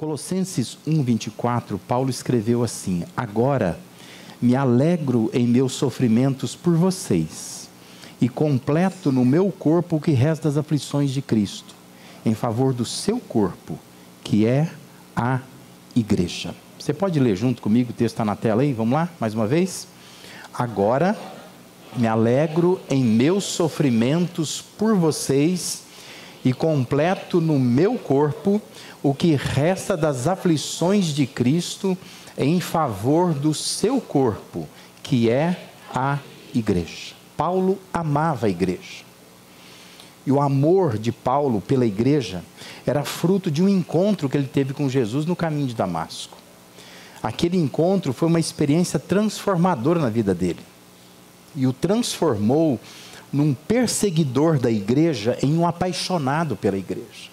Colossenses 1:24, Paulo escreveu assim: agora me alegro em meus sofrimentos por vocês e completo no meu corpo o que resta das aflições de Cristo, em favor do seu corpo, que é a igreja. Você pode ler junto comigo, o texto está na tela aí, vamos lá, mais uma vez? Agora me alegro em meus sofrimentos por vocês e completo no meu corpo o que resta das aflições de Cristo em favor do seu corpo, que é a igreja. Paulo amava a igreja. E o amor de Paulo pela igreja era fruto de um encontro que ele teve com Jesus no caminho de Damasco. Aquele encontro foi uma experiência transformadora na vida dele. E o transformou num perseguidor da igreja em um apaixonado pela igreja.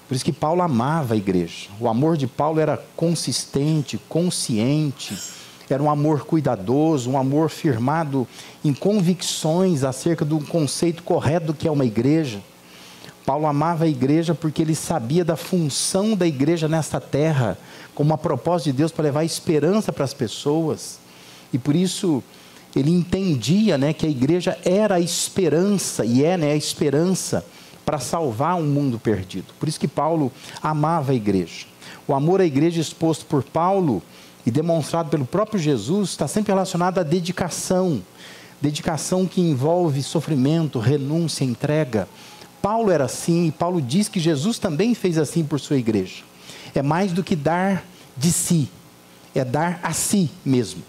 Por isso que Paulo amava a igreja. O amor de Paulo era consistente, consciente, era um amor cuidadoso, um amor firmado em convicções acerca do conceito correto do que é uma igreja. Paulo amava a igreja porque ele sabia da função da igreja nesta terra, como uma proposta de Deus para levar esperança para as pessoas. E por isso ele entendia, que a igreja era a esperança, e é, a esperança para salvar um mundo perdido. Por isso que Paulo amava a igreja. O amor à igreja exposto por Paulo e demonstrado pelo próprio Jesus está sempre relacionado à dedicação. Dedicação que envolve sofrimento, renúncia, entrega. Paulo era assim, e Paulo diz que Jesus também fez assim por sua igreja. É mais do que dar de si, é dar a si mesmo.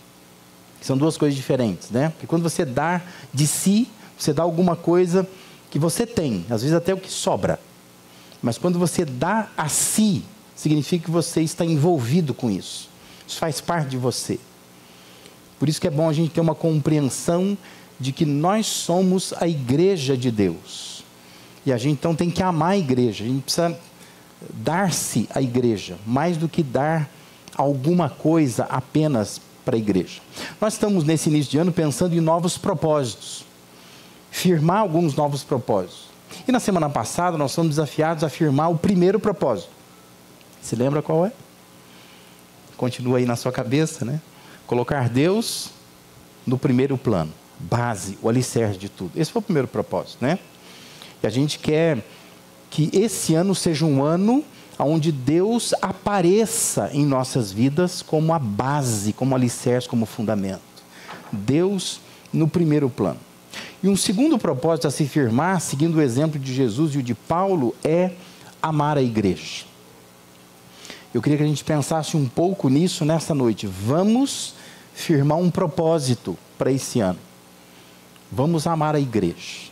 São duas coisas diferentes, Porque quando você dá de si, você dá alguma coisa que você tem, às vezes até o que sobra. Mas quando você dá a si, significa que você está envolvido com isso. Isso faz parte de você. Por isso que é bom a gente ter uma compreensão de que nós somos a igreja de Deus. E a gente então tem que amar a igreja. A gente precisa dar-se à igreja, mais do que dar alguma coisa apenas para a igreja. Nós estamos nesse início de ano pensando em novos propósitos. Firmar alguns novos propósitos. E na semana passada nós fomos desafiados a firmar o primeiro propósito. Se lembra qual é? Continua aí na sua cabeça, Colocar Deus no primeiro plano. Base, o alicerce de tudo. Esse foi o primeiro propósito, E a gente quer que esse ano seja um ano onde Deus apareça em nossas vidas como a base, como alicerce, como fundamento. Deus no primeiro plano. E um segundo propósito a se firmar, seguindo o exemplo de Jesus e o de Paulo, é amar a igreja. Eu queria que a gente pensasse um pouco nisso nessa noite. Vamos firmar um propósito para esse ano. Vamos amar a igreja.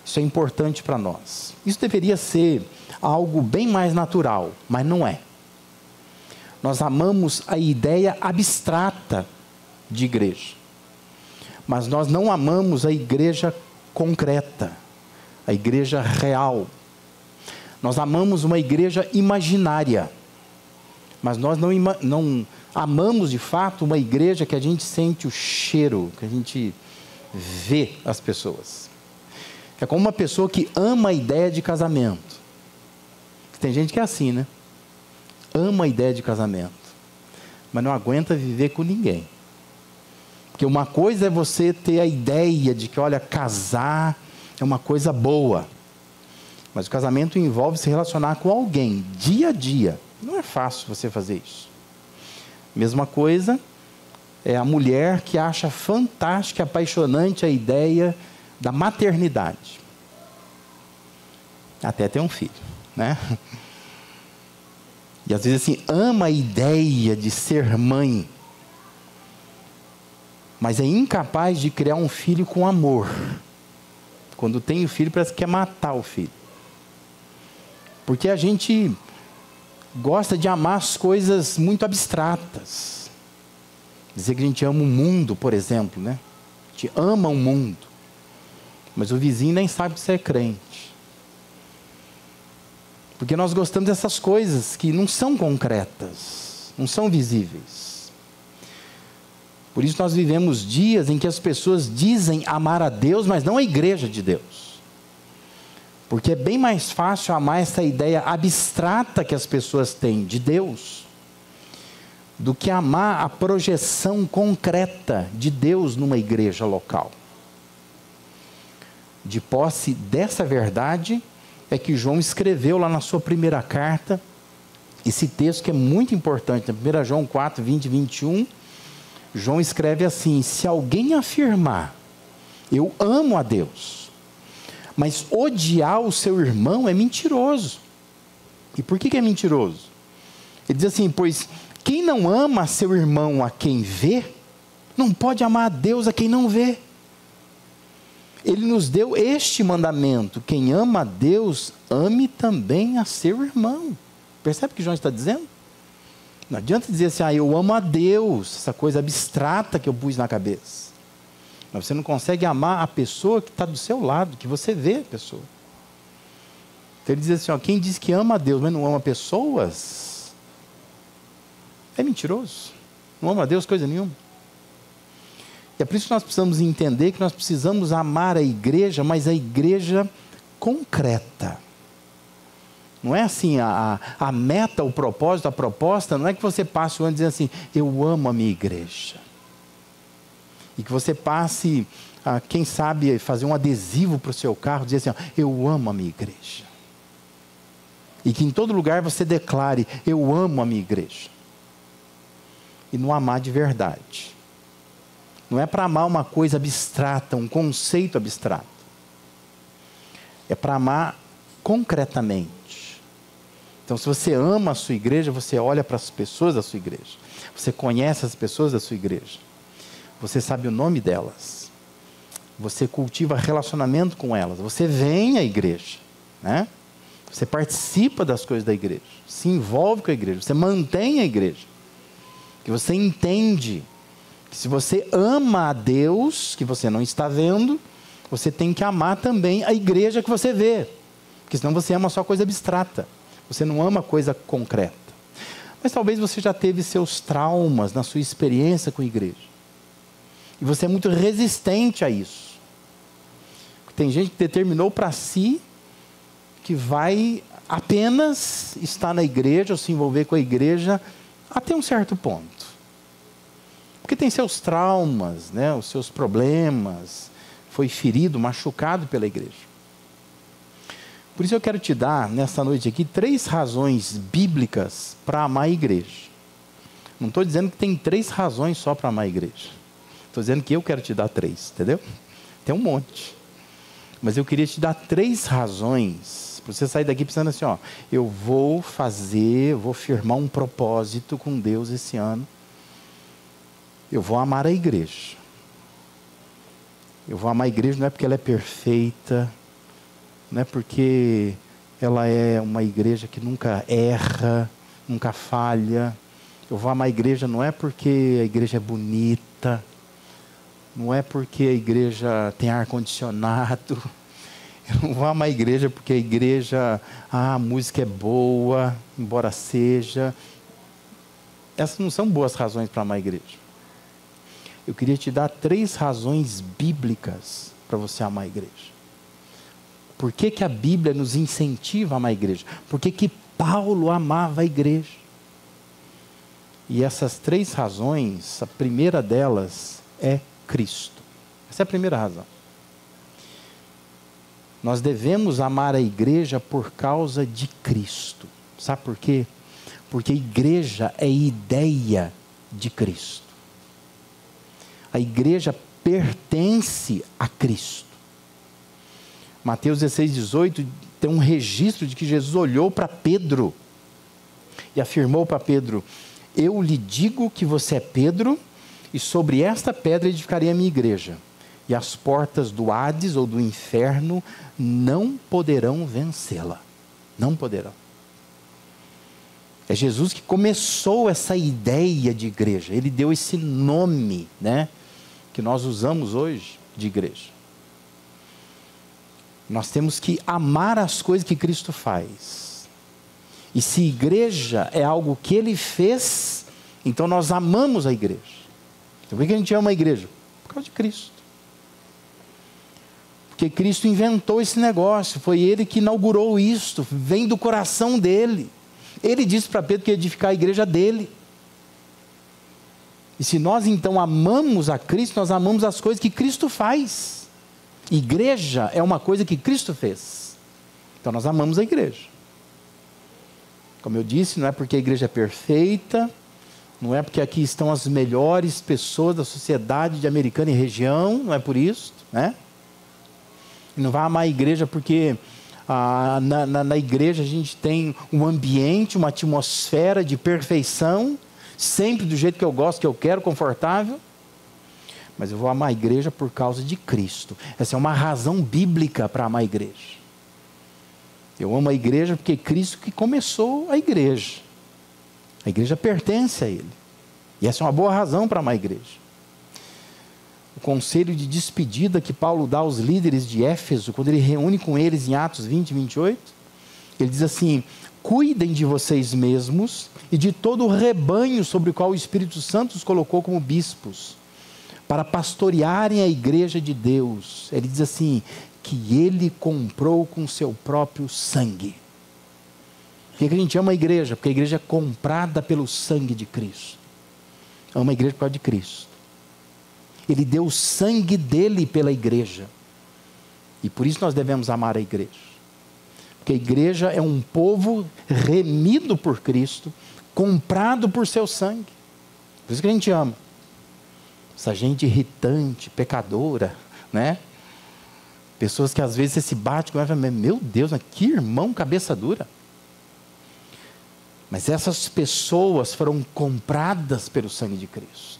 Isso é importante para nós. Isso deveria ser algo bem mais natural, mas não é. Nós amamos a ideia abstrata de igreja. Mas nós não amamos a igreja concreta, a igreja real. Nós amamos uma igreja imaginária, mas nós não amamos de fato uma igreja que a gente sente o cheiro, que a gente vê as pessoas. É como uma pessoa que ama a ideia de casamento. Tem gente que é assim, Ama a ideia de casamento, mas não aguenta viver com ninguém. Porque uma coisa é você ter a ideia de que, casar é uma coisa boa. Mas o casamento envolve se relacionar com alguém, dia a dia. Não é fácil você fazer isso. Mesma coisa é a mulher que acha fantástica, apaixonante a ideia da maternidade. Até ter um filho, E às vezes ama a ideia de ser mãe. Mas é incapaz de criar um filho com amor. Quando tem o filho, parece que quer matar o filho. Porque a gente gosta de amar as coisas muito abstratas. Dizer que a gente ama o mundo, por exemplo, A gente ama o mundo. Mas o vizinho nem sabe que você é crente. Porque nós gostamos dessas coisas que não são concretas, não são visíveis. Por isso nós vivemos dias em que as pessoas dizem amar a Deus, mas não a igreja de Deus. Porque é bem mais fácil amar essa ideia abstrata que as pessoas têm de Deus, do que amar a projeção concreta de Deus numa igreja local. De posse dessa verdade, é que João escreveu lá na sua primeira carta, esse texto que é muito importante, na 1 João 4, 20 e 21, João escreve assim: se alguém afirmar, eu amo a Deus, mas odiar o seu irmão é mentiroso. E por que é mentiroso? Ele diz assim: pois quem não ama seu irmão a quem vê, não pode amar a Deus a quem não vê. Ele nos deu este mandamento: quem ama a Deus, ame também a seu irmão. Percebe o que João está dizendo? Não adianta dizer assim: eu amo a Deus, essa coisa abstrata que eu pus na cabeça. Mas você não consegue amar a pessoa que está do seu lado, que você vê a pessoa. Então ele diz assim: quem diz que ama a Deus, mas não ama pessoas, é mentiroso. Não ama a Deus coisa nenhuma. E é por isso que nós precisamos entender que nós precisamos amar a igreja, mas a igreja concreta. Não é assim, a meta, o propósito, a proposta, não é que você passe o ano dizendo assim: eu amo a minha igreja. E que você passe, quem sabe, fazer um adesivo para o seu carro, dizer assim: eu amo a minha igreja. E que em todo lugar você declare: eu amo a minha igreja. E não amar de verdade. Não é para amar uma coisa abstrata, um conceito abstrato. É para amar concretamente. Então, se você ama a sua igreja, você olha para as pessoas da sua igreja. Você conhece as pessoas da sua igreja. Você sabe o nome delas. Você cultiva relacionamento com elas. Você vem à igreja, né? Você participa das coisas da igreja. Se envolve com a igreja. Você mantém a igreja. Que você entende que se você ama a Deus, que você não está vendo, você tem que amar também a igreja que você vê. Porque senão você ama só coisa abstrata. Você não ama coisa concreta. Mas talvez você já teve seus traumas na sua experiência com a igreja. E você é muito resistente a isso. Tem gente que determinou para si que vai apenas estar na igreja ou se envolver com a igreja até um certo ponto. Porque tem seus traumas, né, os seus problemas, foi ferido, machucado pela igreja. Por isso eu quero te dar, nessa noite aqui, 3 razões bíblicas para amar a igreja. Não estou dizendo que tem 3 razões só para amar a igreja. Estou dizendo que eu quero te dar 3, entendeu? Tem um monte. Mas eu queria te dar 3 razões, para você sair daqui pensando assim: eu vou firmar um propósito com Deus esse ano. Eu vou amar a igreja. Eu vou amar a igreja não é porque ela é perfeita, não é porque ela é uma igreja que nunca erra, nunca falha. Eu vou amar a igreja não é porque a igreja é bonita, não é porque a igreja tem ar-condicionado. Eu não vou amar a igreja porque a igreja, a música é boa, embora seja. Essas não são boas razões para amar a igreja. Eu queria te dar 3 razões bíblicas para você amar a igreja. Por que que a Bíblia nos incentiva a amar a igreja? Por que que Paulo amava a igreja? E essas 3 razões, a primeira delas é Cristo. Essa é a primeira razão. Nós devemos amar a igreja por causa de Cristo. Sabe por quê? Porque a igreja é ideia de Cristo. A igreja pertence a Cristo. Mateus 16, 18 tem um registro de que Jesus olhou para Pedro e afirmou para Pedro: eu lhe digo que você é Pedro, e sobre esta pedra edificarei a minha igreja, e as portas do Hades ou do inferno não poderão vencê-la. Não poderão. É Jesus que começou essa ideia de igreja. Ele deu esse nome, né, que nós usamos hoje de igreja. Nós temos que amar as coisas que Cristo faz. E se igreja é algo que Ele fez, então nós amamos a igreja. Então por que a gente ama a igreja? Por causa de Cristo. Porque Cristo inventou esse negócio, foi Ele que inaugurou isto, vem do coração dEle. Ele disse para Pedro que ia edificar a igreja dEle. E se nós então amamos a Cristo, nós amamos as coisas que Cristo faz. Igreja é uma coisa que Cristo fez. Então nós amamos a igreja. Como eu disse, não é porque a igreja é perfeita, não é porque aqui estão as melhores pessoas da sociedade de Americana e região, não é por isso, né? E não vai amar a igreja porque na igreja a gente tem um ambiente, uma atmosfera de perfeição, sempre do jeito que eu gosto, que eu quero, confortável. Mas eu vou amar a igreja por causa de Cristo. Essa é uma razão bíblica para amar a igreja. Eu amo a igreja porque é Cristo que começou a igreja. A igreja pertence a Ele. E essa é uma boa razão para amar a igreja. O conselho de despedida que Paulo dá aos líderes de Éfeso, quando ele reúne com eles em Atos 20 e 28, ele diz assim: cuidem de vocês mesmos e de todo o rebanho sobre o qual o Espírito Santo os colocou como bispos, para pastorearem a igreja de Deus. Ele diz assim, que Ele comprou com seu próprio sangue. Por que a gente ama a igreja? Porque a igreja é comprada pelo sangue de Cristo. Ama a igreja por causa de Cristo. Ele deu o sangue dele pela igreja. E por isso nós devemos amar a igreja. Porque a igreja é um povo remido por Cristo, comprado por seu sangue. Por isso que a gente ama. Essa gente irritante, pecadora, né? Pessoas que às vezes você se bate com ela e fala, meu Deus, que irmão cabeça dura. Mas essas pessoas foram compradas pelo sangue de Cristo.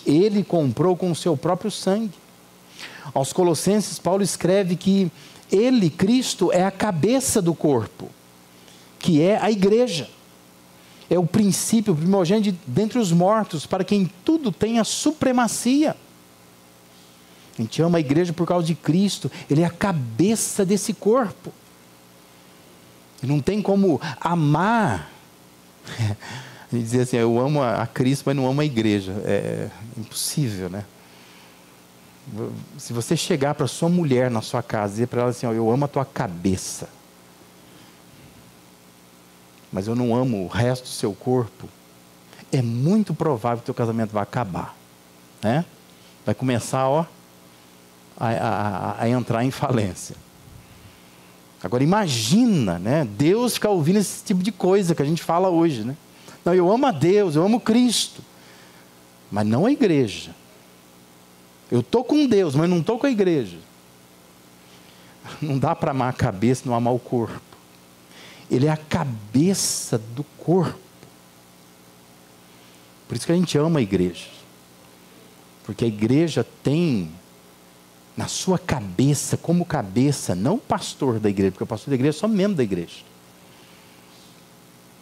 Ele comprou com o seu próprio sangue. Aos Colossenses, Paulo escreve que Ele, Cristo, é a cabeça do corpo, que é a igreja. É o princípio, o primogênito dentre os mortos, para quem tudo tem a supremacia. A gente ama a igreja por causa de Cristo. Ele é a cabeça desse corpo. E não tem como amar. A gente dizer assim, eu amo a Cristo, mas não amo a igreja. É impossível, né? Se você chegar para sua mulher na sua casa e dizer para ela assim, eu amo a tua cabeça, mas eu não amo o resto do seu corpo, é muito provável que o teu casamento vai acabar, né? Vai começar, a entrar em falência. Agora imagina, né? Deus ficar ouvindo esse tipo de coisa que a gente fala hoje, né? Não, eu amo a Deus, eu amo Cristo, mas não a igreja. Eu estou com Deus, mas não estou com a igreja. Não dá para amar a cabeça e não amar o corpo. Ele é a cabeça do corpo. Por isso que a gente ama a igreja. Porque a igreja tem na sua cabeça, como cabeça, não o pastor da igreja, porque o pastor da igreja é só membro da igreja.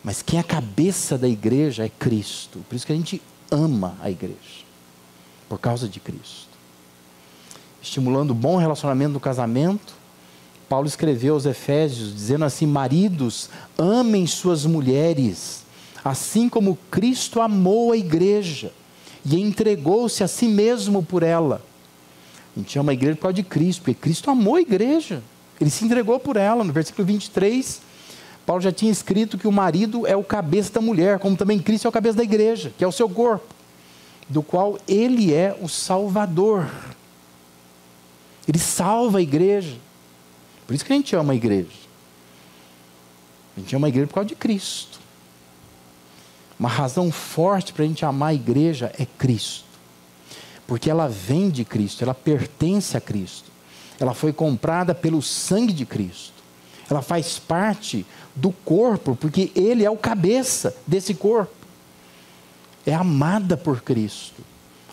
Mas quem é a cabeça da igreja é Cristo. Por isso que a gente ama a igreja. Por causa de Cristo. Estimulando o bom relacionamento no casamento, Paulo escreveu aos Efésios, dizendo assim, maridos, amem suas mulheres, assim como Cristo amou a igreja, e entregou-se a si mesmo por ela. A gente ama a igreja por causa de Cristo, porque Cristo amou a igreja, Ele se entregou por ela. No versículo 23, Paulo já tinha escrito que o marido é o cabeça da mulher, como também Cristo é o cabeça da igreja, que é o seu corpo, do qual Ele é o Salvador. Ele salva a igreja. Por isso que a gente ama a igreja. A gente ama a igreja por causa de Cristo. Uma razão forte para a gente amar a igreja é Cristo. Porque ela vem de Cristo, ela pertence a Cristo. Ela foi comprada pelo sangue de Cristo. Ela faz parte do corpo, porque Ele é o cabeça desse corpo. É amada por Cristo.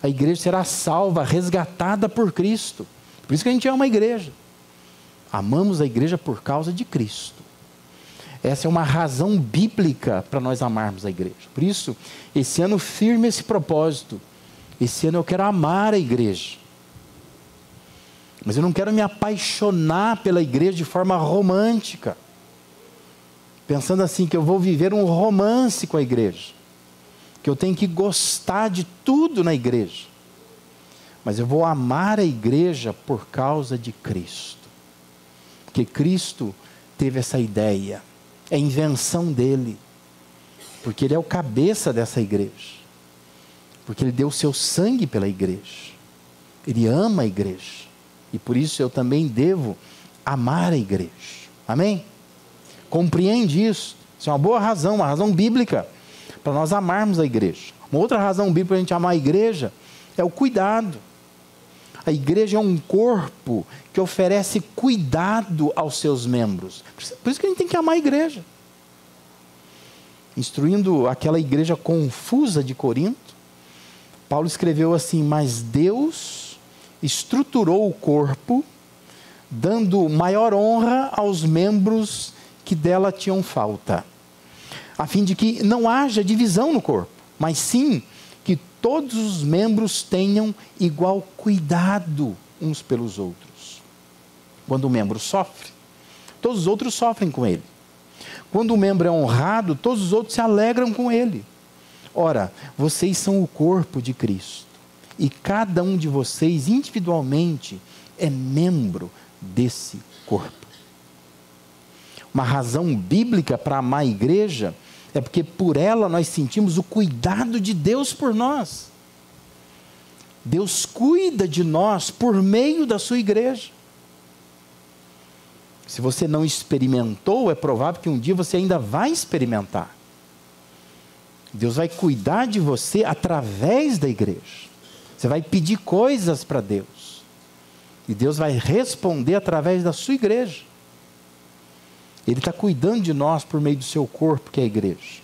A igreja será salva, resgatada por Cristo. Por isso que a gente ama a igreja. Amamos a igreja por causa de Cristo. Essa é uma razão bíblica para nós amarmos a igreja. Por isso, esse ano firme esse propósito. Esse ano eu quero amar a igreja. Mas eu não quero me apaixonar pela igreja de forma romântica. Pensando assim, que eu vou viver um romance com a igreja. Que eu tenho que gostar de tudo na igreja. mas eu vou amar a igreja por causa de Cristo. Porque Cristo teve essa ideia, é invenção dele, porque ele é o cabeça dessa igreja, porque ele deu o seu sangue pela igreja, ele ama a igreja, e por isso eu também devo amar a igreja. Amém? Compreende isso? Isso é uma boa razão, uma razão bíblica para nós amarmos a igreja. Uma outra razão bíblica para a gente amar a igreja é o cuidado. A igreja é um corpo que oferece cuidado aos seus membros. Por isso que a gente tem que amar a igreja. Instruindo aquela igreja confusa de Corinto, Paulo escreveu assim: mas Deus estruturou o corpo, dando maior honra aos membros que dela tinham falta, a fim de que não haja divisão no corpo, mas sim que todos os membros tenham igual cuidado uns pelos outros. Quando o membro sofre, todos os outros sofrem com ele. Quando o membro é honrado, todos os outros se alegram com ele. Ora, vocês são o corpo de Cristo, e cada um de vocês individualmente é membro desse corpo. Uma razão bíblica para amar a igreja é porque por ela nós sentimos o cuidado de Deus por nós. Deus cuida de nós por meio da sua igreja. Se você não experimentou, é provável que um dia você ainda vai experimentar. Deus vai cuidar de você através da igreja. Você vai pedir coisas para Deus, e Deus vai responder através da sua igreja. Ele está cuidando de nós por meio do seu corpo, que é a igreja.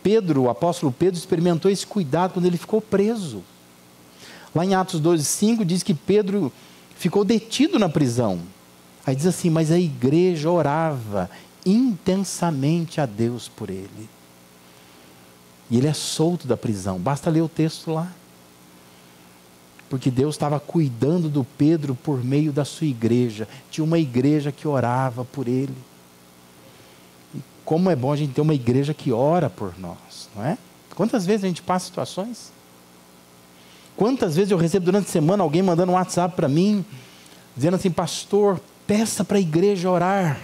Pedro, o apóstolo Pedro, experimentou esse cuidado quando ele ficou preso. Lá em Atos 12:5 diz que Pedro ficou detido na prisão. Aí diz assim: mas a igreja orava intensamente a Deus por ele. E ele é solto da prisão, basta ler o texto lá. Porque Deus estava cuidando do Pedro por meio da sua igreja. Tinha uma igreja que orava por ele. E como é bom a gente ter uma igreja que ora por nós, não é? Quantas vezes a gente passa situações? Quantas vezes eu recebo durante a semana alguém mandando um WhatsApp para mim, dizendo assim: pastor, peça para a igreja orar.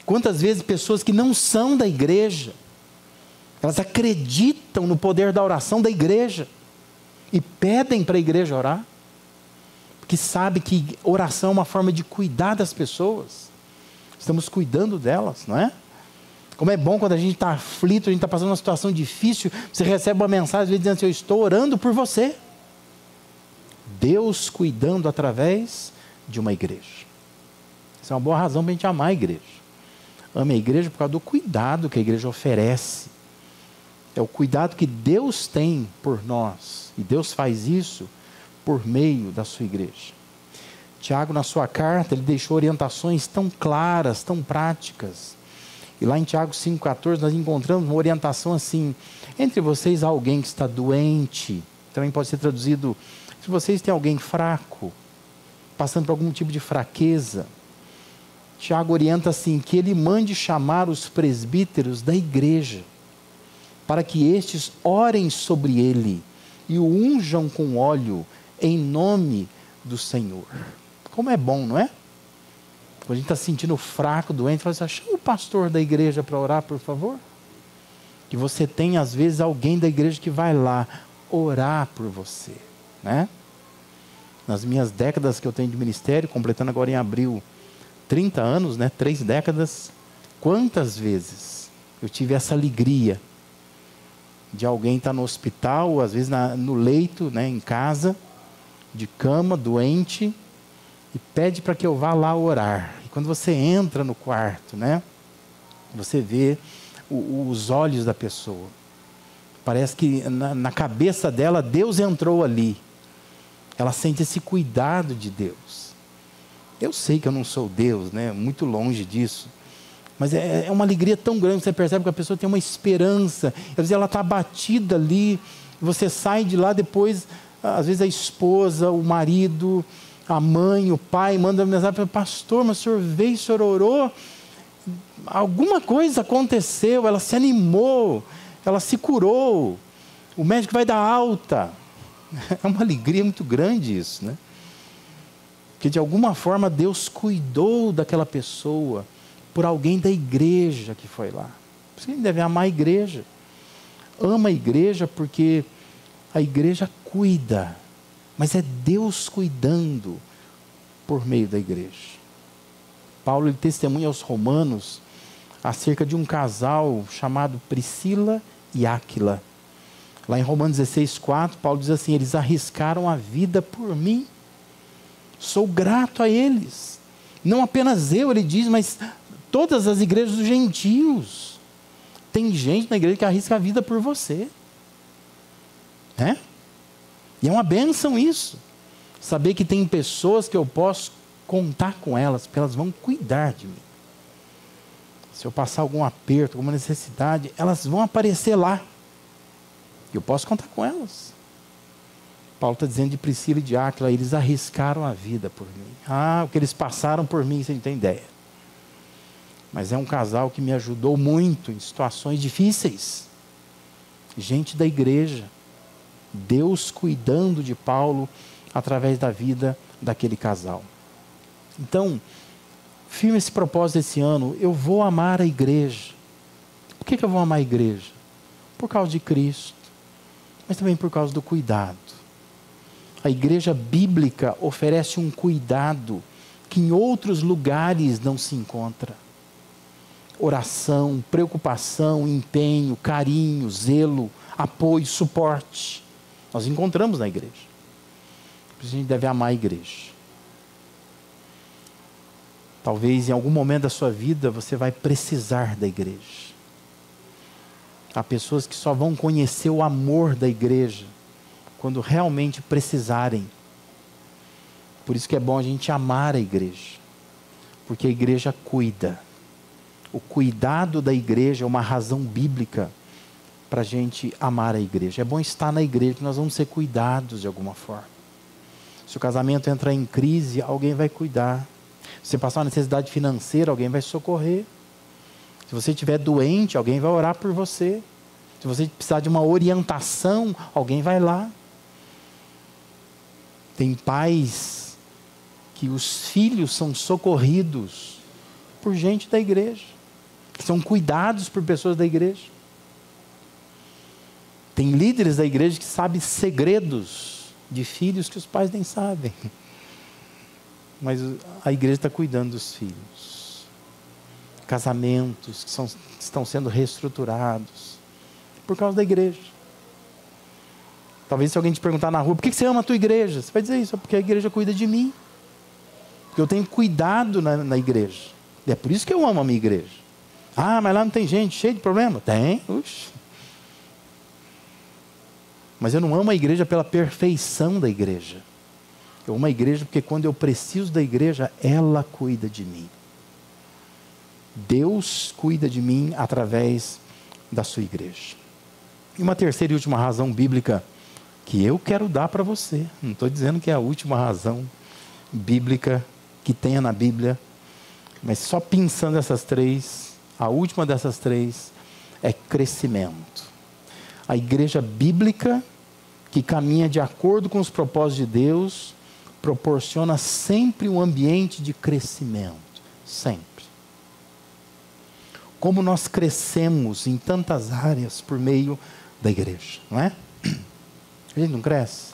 Quantas vezes pessoas que não são da igreja, elas acreditam no poder da oração da igreja e pedem para a igreja orar, porque sabe que oração é uma forma de cuidar das pessoas. Estamos cuidando delas, não é? Como é bom quando a gente está aflito, a gente está passando uma situação difícil, você recebe uma mensagem às vezes dizendo assim: eu estou orando por você. Deus cuidando através de uma igreja. Isso é uma boa razão para a gente amar a igreja. Ame a igreja por causa do cuidado que a igreja oferece. É o cuidado que Deus tem por nós. E Deus faz isso por meio da sua igreja. Tiago, na sua carta, ele deixou orientações tão claras, tão práticas. E lá em Tiago 5,14 nós encontramos uma orientação assim: entre vocês há alguém que está doente. Também pode ser traduzido: se vocês têm alguém fraco, passando por algum tipo de fraqueza, Tiago orienta assim: que ele mande chamar os presbíteros da igreja, para que estes orem sobre ele e o unjam com óleo em nome do Senhor. Como é bom, não é? Quando a gente está se sentindo fraco, doente, fala assim: chama o pastor da igreja para orar, por favor. Que você tem às vezes alguém da igreja que vai lá orar por você, né? Nas minhas décadas que eu tenho de ministério, completando agora em abril 30 anos, né? 3 décadas, quantas vezes eu tive essa alegria de alguém estar no hospital, às vezes no leito, né? Em casa, de cama, doente, e pede para que eu vá lá orar. E quando você entra no quarto, né? Você vê os olhos da pessoa. Parece que na cabeça dela, Deus entrou ali. Ela sente esse cuidado de Deus. Eu sei que eu não sou Deus, né? Muito longe disso. Mas é uma alegria tão grande, você percebe que a pessoa tem uma esperança. Às vezes ela está abatida ali, você sai de lá depois, às vezes a esposa, o marido, a mãe, o pai, manda mensagem: pastor, mas o senhor veio, o senhor orou, alguma coisa aconteceu, ela se animou, ela se curou, o médico vai dar alta, É uma alegria muito grande isso, né? Porque de alguma forma Deus cuidou daquela pessoa por alguém da igreja que foi lá. Por isso que a gente deve amar a igreja. Ama a igreja porque a igreja cuida, mas é Deus cuidando por meio da igreja. Paulo ele testemunha aos romanos acerca de um casal chamado Priscila e Áquila. Lá em Romanos 16:4, Paulo diz assim: eles arriscaram a vida por mim. Sou grato a eles. Não apenas eu, ele diz, mas todas as igrejas dos gentios. Tem gente na igreja que arrisca a vida por você. Né? E é uma bênção isso. Saber que tem pessoas que eu posso contar com elas, porque elas vão cuidar de mim. Se eu passar algum aperto, alguma necessidade, elas vão aparecer lá. Eu posso contar com elas. Paulo está dizendo de Priscila e de Áquila, eles arriscaram a vida por mim. O que eles passaram por mim, você não tem ideia. Mas é um casal que me ajudou muito em situações difíceis. Gente da igreja. Deus cuidando de Paulo através da vida daquele casal. Então, firme esse propósito esse ano, eu vou amar a igreja. Por que eu vou amar a igreja? Por causa de Cristo, mas também por causa do cuidado. A igreja bíblica oferece um cuidado que em outros lugares não se encontra. Oração, preocupação, empenho, carinho, zelo, apoio, suporte. Nós encontramos na igreja. Por isso a gente deve amar a igreja. Talvez em algum momento da sua vida você vai precisar da igreja. Há pessoas que só vão conhecer o amor da igreja quando realmente precisarem. Por isso que é bom a gente amar a igreja. Porque a igreja cuida. O cuidado da igreja é uma razão bíblica para a gente amar a igreja. É bom estar na igreja, que nós vamos ser cuidados de alguma forma. Se o casamento entrar em crise, alguém vai cuidar. Se você passar uma necessidade financeira, alguém vai socorrer. Se você estiver doente, alguém vai orar por você. Se você precisar de uma orientação, alguém vai lá. Tem pais que os filhos são socorridos por gente da igreja, que são cuidados por pessoas da igreja. Tem líderes da igreja que sabem segredos de filhos que os pais nem sabem. Mas a igreja está cuidando dos filhos. Casamentos que estão sendo reestruturados por causa da igreja. Talvez se alguém te perguntar na rua, por que você ama a tua igreja? Você vai dizer isso, porque a igreja cuida de mim. Porque eu tenho cuidado na igreja. E é por isso que eu amo a minha igreja. Mas lá não tem gente cheia de problema? Tem, Mas eu não amo a igreja pela perfeição da igreja. Eu amo a igreja porque quando eu preciso da igreja, ela cuida de mim. Deus cuida de mim através da sua igreja. E uma terceira e última razão bíblica que eu quero dar para você. Não estou dizendo que é a última razão bíblica que tenha na Bíblia, mas só pensando essas três, a última dessas três é crescimento. A igreja bíblica que caminha de acordo com os propósitos de Deus proporciona sempre um ambiente de crescimento. Sempre. Como nós crescemos em tantas áreas por meio da igreja, não é? A gente não cresce.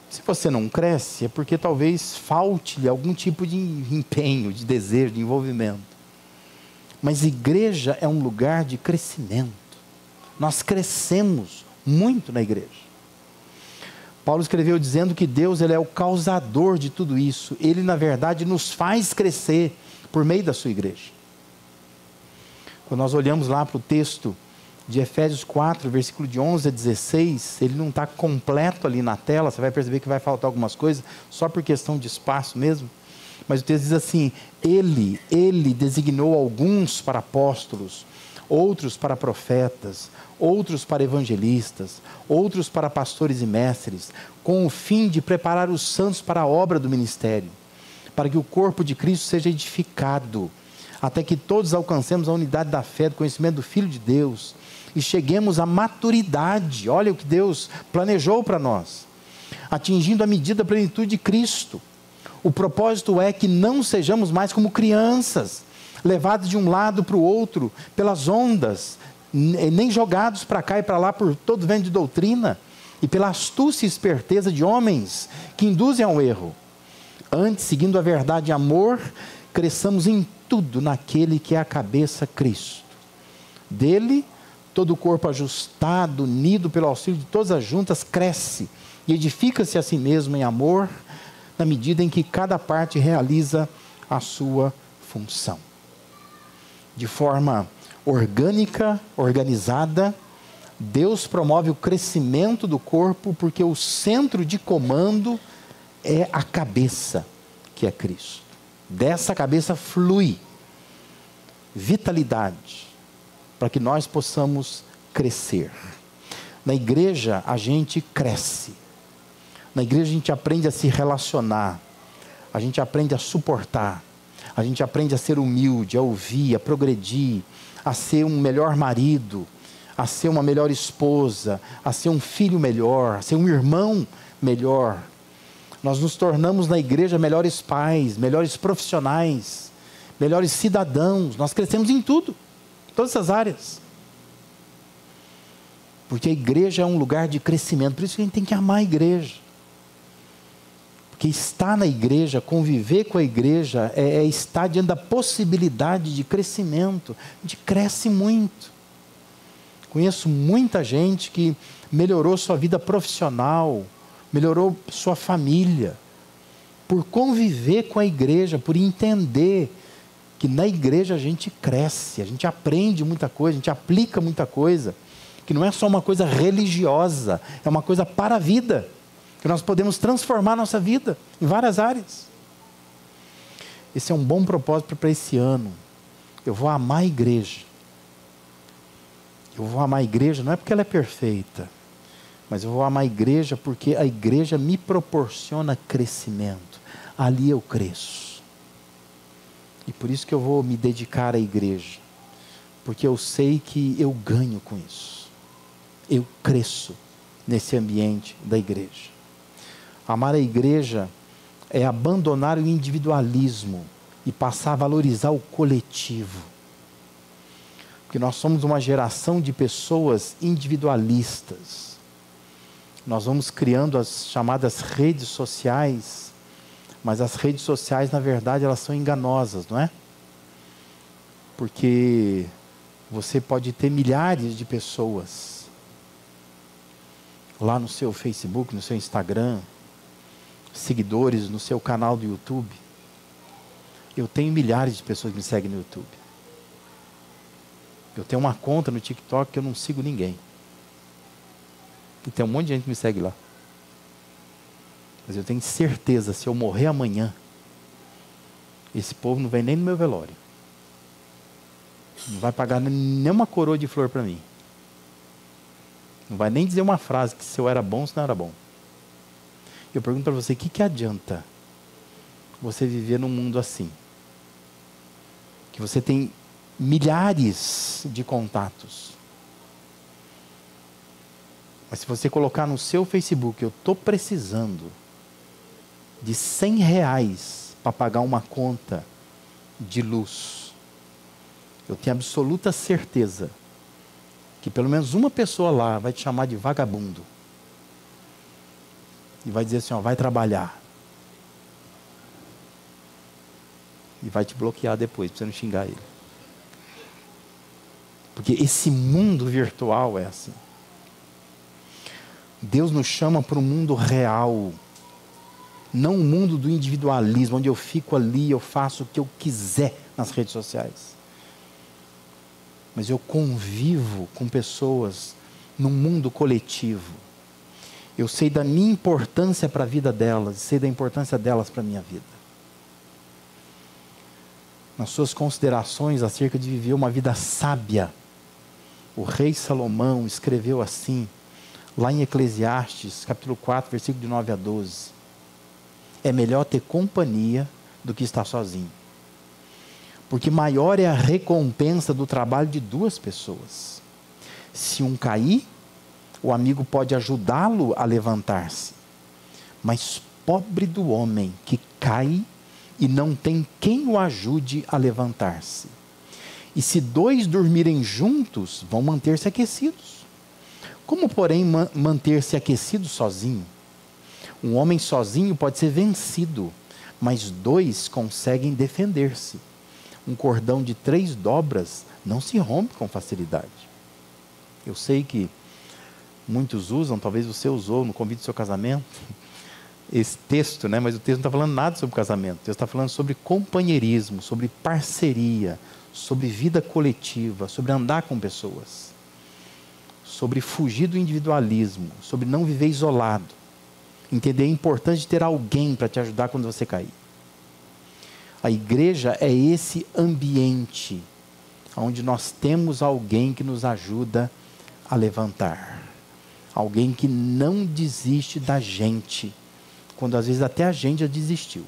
Se você não cresce, é porque talvez falte-lhe algum tipo de empenho, de desejo, de envolvimento. Mas igreja é um lugar de crescimento. Nós crescemos muito na igreja. Paulo escreveu dizendo que Deus ele é o causador de tudo isso. Ele, na verdade, nos faz crescer por meio da sua igreja. Quando nós olhamos lá para o texto de Efésios 4, versículo de 11 a 16, ele não está completo ali na tela, você vai perceber que vai faltar algumas coisas, só por questão de espaço mesmo. Mas o texto diz assim: Ele designou alguns para apóstolos, outros para profetas, outros para evangelistas, outros para pastores e mestres, com o fim de preparar os santos para a obra do ministério, para que o corpo de Cristo seja edificado, até que todos alcancemos a unidade da fé, do conhecimento do Filho de Deus, e cheguemos à maturidade. Olha o que Deus planejou para nós, atingindo a medida da plenitude de Cristo. O propósito é que não sejamos mais como crianças, levados de um lado para o outro pelas ondas, nem jogados para cá e para lá por todo vento de doutrina e pela astúcia e esperteza de homens que induzem ao erro. Antes, seguindo a verdade e amor, cresçamos em tudo naquele que é a cabeça, Cristo. Dele, todo o corpo ajustado, unido pelo auxílio de todas as juntas, cresce e edifica-se a si mesmo em amor, na medida em que cada parte realiza a sua função. De forma orgânica, organizada, Deus promove o crescimento do corpo, porque o centro de comando é a cabeça, que é Cristo. Dessa cabeça flui vitalidade, para que nós possamos crescer. Na igreja a gente cresce. Na igreja a gente aprende a se relacionar, a gente aprende a suportar, a gente aprende a ser humilde, a ouvir, a progredir, a ser um melhor marido, a ser uma melhor esposa, a ser um filho melhor, a ser um irmão melhor. Nós nos tornamos na igreja melhores pais, melhores profissionais, melhores cidadãos. Nós crescemos em tudo, em todas essas áreas. Porque a igreja é um lugar de crescimento, por isso que a gente tem que amar a igreja. Porque estar na igreja, conviver com a igreja, é estar diante da possibilidade de crescimento. A gente cresce muito. Conheço muita gente que melhorou sua vida profissional, melhorou sua família, por conviver com a igreja, por entender que na igreja a gente cresce, a gente aprende muita coisa, a gente aplica muita coisa, que não é só uma coisa religiosa, é uma coisa para a vida, que nós podemos transformar a nossa vida em várias áreas. Esse é um bom propósito para esse ano. Eu vou amar a igreja. Eu vou amar a igreja não é porque ela é perfeita, mas eu vou amar a igreja porque a igreja me proporciona crescimento. Ali eu cresço. E por isso que eu vou me dedicar à igreja. Porque eu sei que eu ganho com isso. Eu cresço nesse ambiente da igreja. Amar a igreja é abandonar o individualismo e passar a valorizar o coletivo. Porque nós somos uma geração de pessoas individualistas. Nós vamos criando as chamadas redes sociais, mas as redes sociais, na verdade, elas são enganosas, não é? Porque você pode ter milhares de pessoas lá no seu Facebook, no seu Instagram, seguidores no seu canal do YouTube. Eu tenho milhares de pessoas que me seguem no YouTube. Eu tenho uma conta no TikTok que eu não sigo ninguém. E tem um monte de gente que me segue lá. Mas eu tenho certeza, se eu morrer amanhã, esse povo não vem nem no meu velório. Não vai pagar nenhuma coroa de flor para mim. Não vai nem dizer uma frase que se eu era bom ou se não era bom. Eu pergunto para você, o que adianta você viver num mundo assim? Que você tem milhares de contatos. Mas se você colocar no seu Facebook, eu estou precisando de R$100 para pagar uma conta de luz, eu tenho absoluta certeza que pelo menos uma pessoa lá vai te chamar de vagabundo. E vai dizer assim, ó, vai trabalhar. E vai te bloquear depois, para você não xingar ele. Porque esse mundo virtual é assim. Deus nos chama para um mundo real. Não um mundo do individualismo, onde eu fico ali, eu faço o que eu quiser nas redes sociais. Mas eu convivo com pessoas num mundo coletivo. Eu sei da minha importância para a vida delas, sei da importância delas para a minha vida. Nas suas considerações acerca de viver uma vida sábia, o rei Salomão escreveu assim, lá em Eclesiastes, capítulo 4, versículo de 9 a 12. É melhor ter companhia do que estar sozinho. Porque maior é a recompensa do trabalho de duas pessoas. Se um cair, o amigo pode ajudá-lo a levantar-se. Mas pobre do homem que cai e não tem quem o ajude a levantar-se. E se dois dormirem juntos, vão manter-se aquecidos. Como, porém, manter-se aquecido sozinho? Um homem sozinho pode ser vencido, mas dois conseguem defender-se. Um cordão de 3 dobras não se rompe com facilidade. Eu sei que muitos usam, talvez você usou no convite do seu casamento, esse texto, né? Mas o texto não está falando nada sobre casamento. O texto está falando sobre companheirismo, sobre parceria, sobre vida coletiva, sobre andar com pessoas, sobre fugir do individualismo, sobre não viver isolado, entender a importância de ter alguém para te ajudar quando você cair. A igreja é esse ambiente onde nós temos alguém que nos ajuda a levantar, alguém que não desiste da gente, quando às vezes até a gente já desistiu.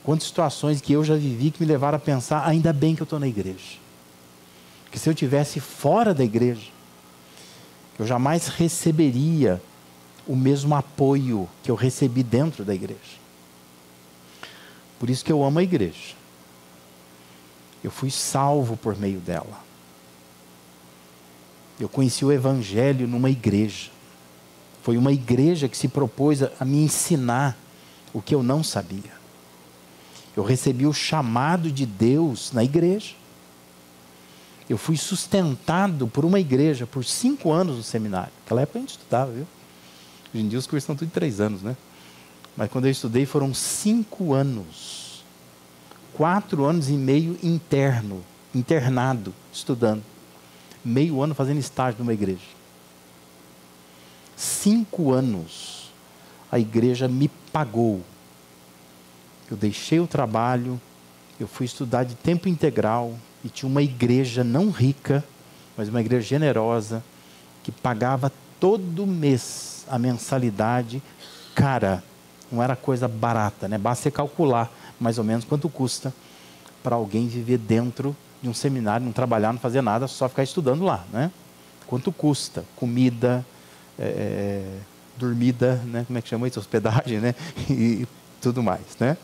Quantas situações que eu já vivi que me levaram a pensar, ainda bem que eu estou na igreja. Porque se eu estivesse fora da igreja, eu jamais receberia o mesmo apoio que eu recebi dentro da igreja. Por isso que eu amo a igreja. Eu fui salvo por meio dela. Eu conheci o evangelho numa igreja. Foi uma igreja que se propôs a me ensinar o que eu não sabia. Eu recebi o chamado de Deus na igreja. Eu fui sustentado por uma igreja por 5 anos no seminário. Naquela época a gente estudava, viu? Hoje em dia os cursos são tudo de 3 anos, né? Mas quando eu estudei foram 5 anos. 4 anos e meio internado, estudando. Meio ano fazendo estágio numa igreja. 5 anos a igreja me pagou. Eu deixei o trabalho, eu fui estudar de tempo integral e tinha uma igreja não rica, mas uma igreja generosa, que pagava todo mês a mensalidade. Cara, não era coisa barata, né? Basta você calcular mais ou menos quanto custa para alguém viver dentro de um seminário, não trabalhar, não fazer nada, só ficar estudando lá, né? Quanto custa? Comida, dormida, né? Como é que chama isso? Hospedagem, né? E tudo mais, né?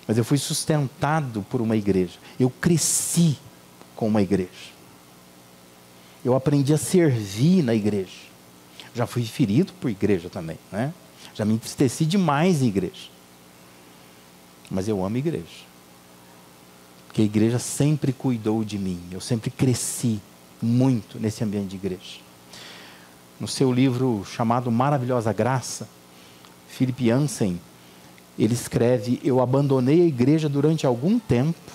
Mas eu fui sustentado por uma igreja. Eu cresci com uma igreja. Eu aprendi a servir na igreja. Já fui ferido por igreja também, né? Já me entristeci demais em igreja. Mas eu amo a igreja. Porque a igreja sempre cuidou de mim. Eu sempre cresci muito nesse ambiente de igreja. No seu livro chamado Maravilhosa Graça, Philip Yancey, ele escreve: eu abandonei a igreja durante algum tempo,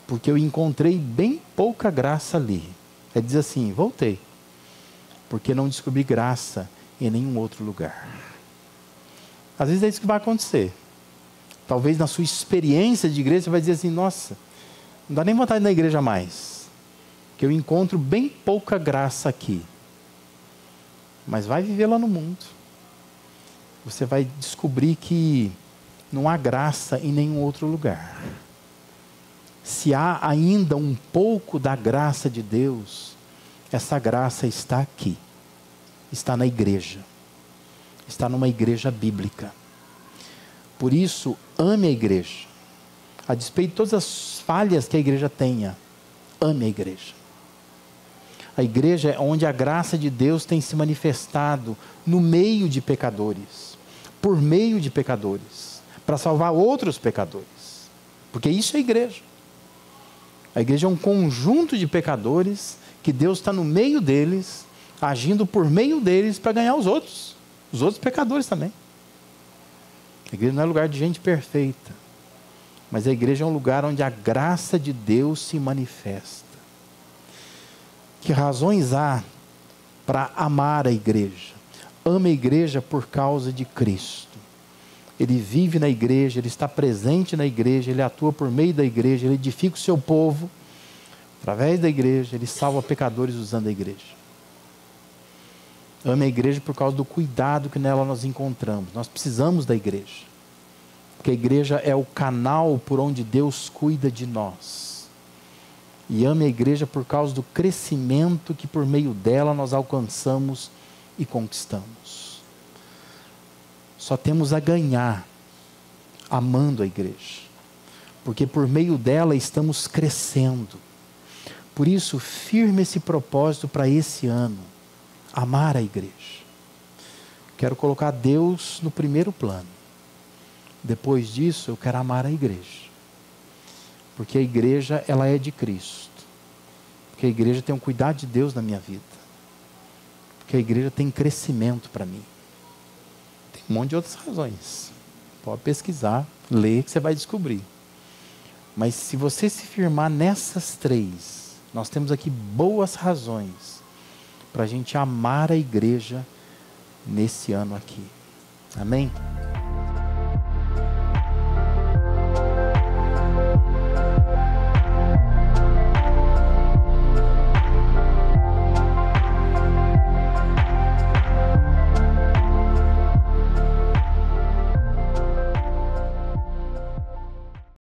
porque eu encontrei bem pouca graça ali. Ele diz assim: voltei, porque não descobri graça em nenhum outro lugar. Às vezes é isso que vai acontecer. Talvez na sua experiência de igreja você vai dizer assim: nossa, não dá nem vontade de ir na igreja mais, que eu encontro bem pouca graça aqui. Mas vai viver lá no mundo. Você vai descobrir que não há graça em nenhum outro lugar. Se há ainda um pouco da graça de Deus, essa graça está aqui. Está na igreja. Está numa igreja bíblica. Por isso, ame a igreja. A despeito de todas as falhas que a igreja tenha, ame a igreja. A igreja é onde a graça de Deus tem se manifestado no meio de pecadores, por meio de pecadores, para salvar outros pecadores. Porque isso é a igreja. A igreja é um conjunto de pecadores que Deus está no meio deles, agindo por meio deles para ganhar os outros pecadores também. A igreja não é lugar de gente perfeita, mas a igreja é um lugar onde a graça de Deus se manifesta. Que razões há para amar a igreja? Ama a igreja por causa de Cristo. Ele vive na igreja, ele está presente na igreja, ele atua por meio da igreja, ele edifica o seu povo através da igreja, ele salva pecadores usando a igreja. Ame a igreja por causa do cuidado que nela nós encontramos. Nós precisamos da igreja, porque a igreja é o canal por onde Deus cuida de nós. E ame a igreja por causa do crescimento que por meio dela nós alcançamos e conquistamos. Só temos a ganhar amando a igreja, porque por meio dela estamos crescendo. Por isso, firme esse propósito para esse ano, amar a igreja. Quero colocar Deus no primeiro plano. Depois disso, eu quero amar a igreja. Porque a igreja, ela é de Cristo. Porque a igreja tem um cuidado de Deus na minha vida. Porque a igreja tem crescimento para mim. Tem um monte de outras razões. Pode pesquisar, ler, que você vai descobrir. Mas se você se firmar nessas três, nós temos aqui boas razões para a gente amar a igreja nesse ano aqui. Amém?